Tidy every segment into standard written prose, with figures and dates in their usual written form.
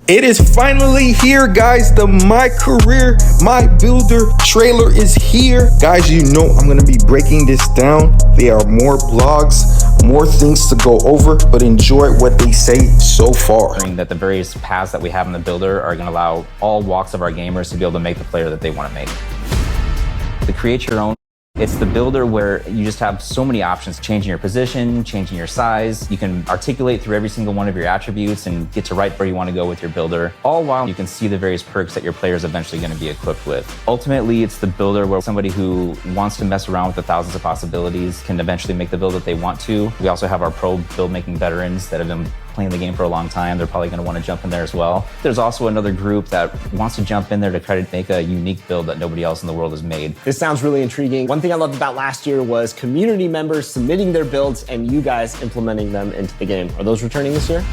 It is finally here, guys. The MyCareer, MyBuilder trailer is here. Guys, you know I'm gonna be breaking this down. There are more blogs, more things to go over, but enjoy what they say so far. That the various paths that we have in the builder are gonna allow all walks of our gamers to be able to make the player that they wanna make. To create your own, it's the builder where you just have so many options, changing your position, changing your size. You can articulate through every single one of your attributes and get to right where you want to go with your builder, all while you can see the various perks that your player is eventually going to be equipped with. Ultimately, it's the builder where somebody who wants to mess around with the thousands of possibilities can eventually make the build that they want to. We also have our pro build making veterans that have been playing the game for a long time. They're probably going to want to jump in there as well. There's also another group that wants to jump in there to try to make a unique build that nobody else in the world has made. This sounds really intriguing. One thing I loved about last year was community members submitting their builds and you guys implementing them into the game. Are those returning this year?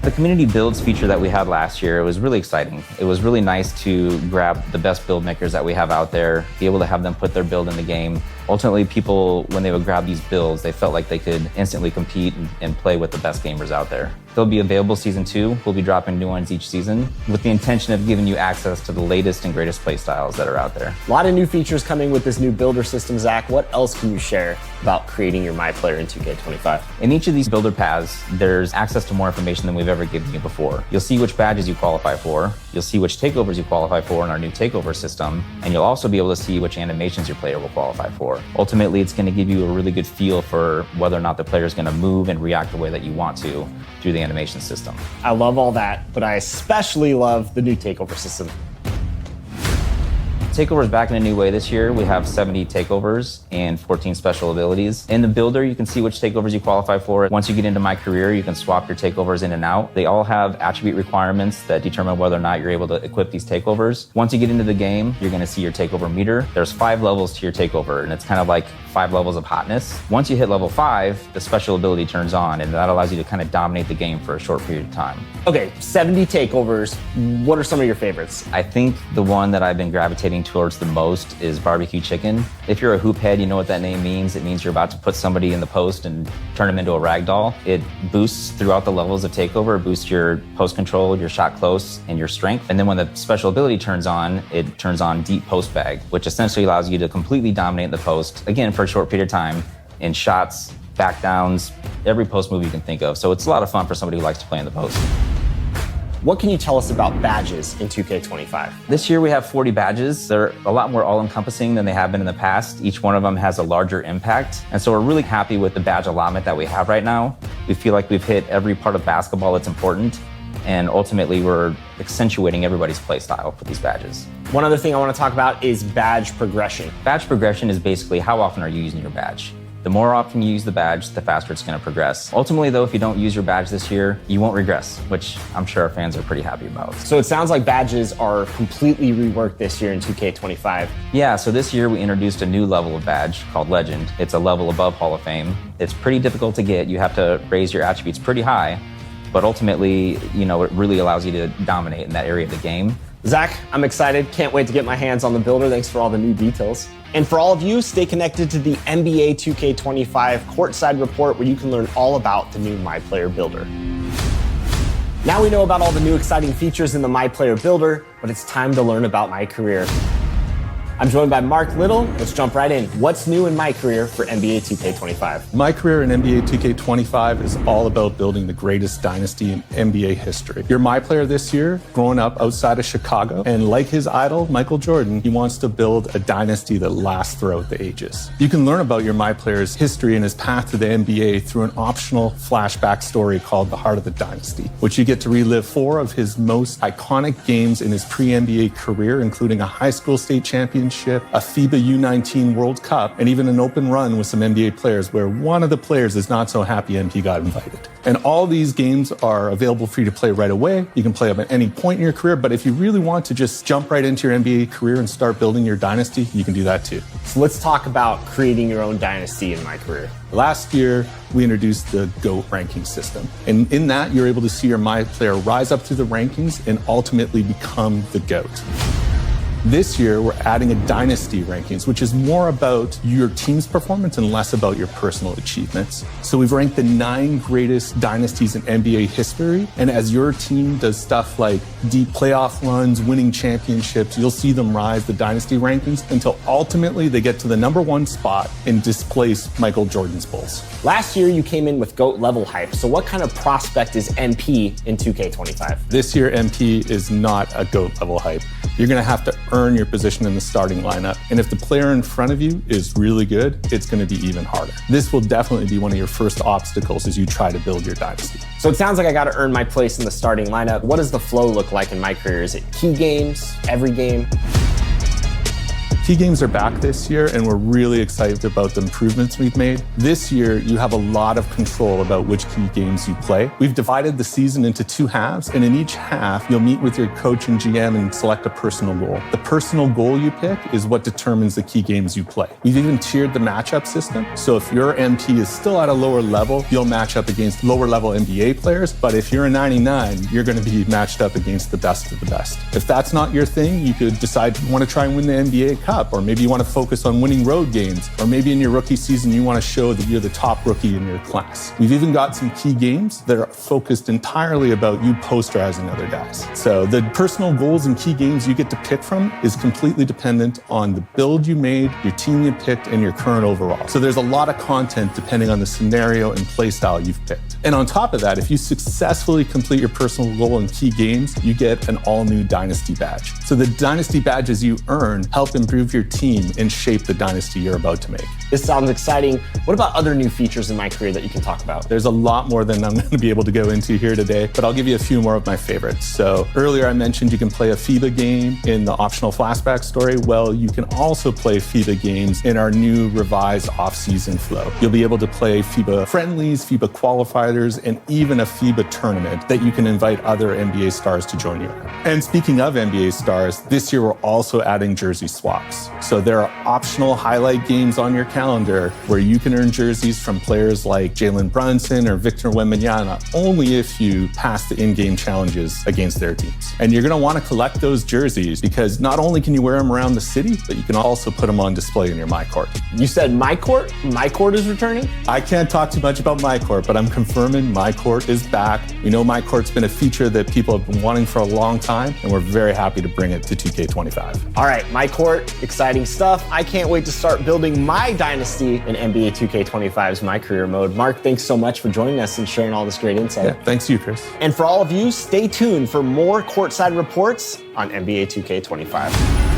The community builds feature that we had last year, it was really exciting. It was really nice to grab the best build makers that we have out there, be able to have them put their build in the game. Ultimately, people, when they would grab these builds, they felt like they could instantly compete and play with the best gamers out there. They'll be available season 2. We'll be dropping new ones each season with the intention of giving you access to the latest and greatest play styles that are out there. A lot of new features coming with this new builder system, Zach. What else can you share about creating your MyPlayer in 2K25? In each of these builder paths, there's access to more information than we've ever given you before. You'll see which badges you qualify for. You'll see which takeovers you qualify for in our new takeover system. And you'll also be able to see which animations your player will qualify for. Ultimately, it's going to give you a really good feel for whether or not the player is going to move and react the way that you want to through the animation system. I love all that, but I especially love the new takeover system. Takeover is back in a new way this year. We have 70 takeovers and 14 special abilities. In the builder, you can see which takeovers you qualify for. Once you get into MyCareer, you can swap your takeovers in and out. They all have attribute requirements that determine whether or not you're able to equip these takeovers. Once you get into the game, you're gonna see your takeover meter. There's 5 levels to your takeover, and it's kind of like 5 levels of hotness. Once you hit level 5, the special ability turns on, and that allows you to kind of dominate the game for a short period of time. Okay, 70 takeovers. What are some of your favorites? I think the one that I've been gravitating towards the most is barbecue chicken. If you're a hoop head, you know what that name means. It means you're about to put somebody in the post and turn them into a rag doll. It boosts throughout the levels of takeover. It boosts your post control, your shot close, and your strength. And then when the special ability turns on, it turns on deep post bag, which essentially allows you to completely dominate the post, again, for a short period of time, in shots, back downs, every post move you can think of. So it's a lot of fun for somebody who likes to play in the post. What can you tell us about badges in 2K25? This year we have 40 badges. They're a lot more all-encompassing than they have been in the past. Each one of them has a larger impact. And so we're really happy with the badge allotment that we have right now. We feel like we've hit every part of basketball that's important. And ultimately, we're accentuating everybody's play style with these badges. One other thing I want to talk about is badge progression. Badge progression is basically how often are you using your badge. The more often you use the badge, the faster it's going to progress. Ultimately, though, if you don't use your badge this year, you won't regress, which I'm sure our fans are pretty happy about. So it sounds like badges are completely reworked this year in 2K25. Yeah, so this year we introduced a new level of badge called Legend. It's a level above Hall of Fame. It's pretty difficult to get. You have to raise your attributes pretty high, but ultimately, you know, it really allows you to dominate in that area of the game. Zach, I'm excited. Can't wait to get my hands on the builder. Thanks for all the new details. And for all of you, stay connected to the NBA 2K25 Courtside report where you can learn all about the new MyPlayer builder. Now we know about all the new exciting features in the MyPlayer builder, but it's time to learn about MyCareer. I'm joined by Mark Little. Let's jump right in. What's new in MyCareer for NBA 2K25? MyCareer in NBA 2K25 is all about building the greatest dynasty in NBA history. You're MyPlayer this year, growing up outside of Chicago, and like his idol, Michael Jordan, he wants to build a dynasty that lasts throughout the ages. You can learn about your MyPlayer's history and his path to the NBA through an optional flashback story called The Heart of the Dynasty, which you get to relive 4 of his most iconic games in his pre-NBA career, including a high school state championship, a FIBA U19 World Cup, and even an open run with some NBA players where one of the players is not so happy MP got invited. And all these games are available for you to play right away. You can play them at any point in your career, but if you really want to just jump right into your NBA career and start building your dynasty, you can do that too. So let's talk about creating your own dynasty in MyCareer. Last year, we introduced the GOAT ranking system. And in that, you're able to see your MyPlayer rise up through the rankings and ultimately become the GOAT. This year, we're adding a dynasty rankings, which is more about your team's performance and less about your personal achievements. So we've ranked the 9 greatest dynasties in NBA history. And as your team does stuff like deep playoff runs, winning championships, you'll see them rise the dynasty rankings until ultimately they get to the #1 spot and displace Michael Jordan's Bulls. Last year, you came in with GOAT level hype. So what kind of prospect is MP in 2K25? This year, MP is not a GOAT level hype. You're going to have to earn your position in the starting lineup. And if the player in front of you is really good, it's going to be even harder. This will definitely be one of your first obstacles as you try to build your dynasty. So it sounds like I got to earn my place in the starting lineup. What does the flow look like in MyCareer? Is it key games, every game? Key games are back this year, and we're really excited about the improvements we've made. This year, you have a lot of control about which key games you play. We've divided the season into 2 halves, and in each half, you'll meet with your coach and GM and select a personal goal. The personal goal you pick is what determines the key games you play. We've even tiered the matchup system, so if your MP is still at a lower level, you'll match up against lower level NBA players, but if you're a 99, you're going to be matched up against the best of the best. If that's not your thing, you could decide you want to try and win the NBA Cup. Or maybe you want to focus on winning road games, or maybe in your rookie season you want to show that you're the top rookie in your class. We've even got some key games that are focused entirely about you posterizing other guys. So the personal goals and key games you get to pick from is completely dependent on the build you made, your team you picked, and your current overall. So there's a lot of content depending on the scenario and play style you've picked. And on top of that, if you successfully complete your personal goal in key games, you get an all-new dynasty badge. So the dynasty badges you earn help improve your team and shape the dynasty you're about to make. This sounds exciting. What about other new features in MyCareer that you can talk about? There's a lot more than I'm going to be able to go into here today, but I'll give you a few more of my favorites. So earlier I mentioned you can play a FIBA game in the optional flashback story. Well, you can also play FIBA games in our new revised off-season flow. You'll be able to play FIBA friendlies, FIBA qualifiers, and even a FIBA tournament that you can invite other NBA stars to join you in. And speaking of NBA stars, this year we're also adding jersey swaps. So there are optional highlight games on your calendar where you can earn jerseys from players like Jalen Brunson or Victor Wembanyama only if you pass the in-game challenges against their teams. And you're going to want to collect those jerseys because not only can you wear them around the city, but you can also put them on display in your MyCourt. You said MyCourt? MyCourt is returning? I can't talk too much about MyCourt, but I'm confirming MyCourt is back. We know MyCourt's been a feature that people have been wanting for a long time, and we're very happy to bring it to 2K25. All right, MyCourt, exciting stuff. I can't wait to start building my dynasty in NBA 2K25's MyCareer mode. Mark, thanks so much for joining us and sharing all this great insight. Yeah, thanks to you, Chris. And for all of you, stay tuned for more Courtside reports on NBA 2K25.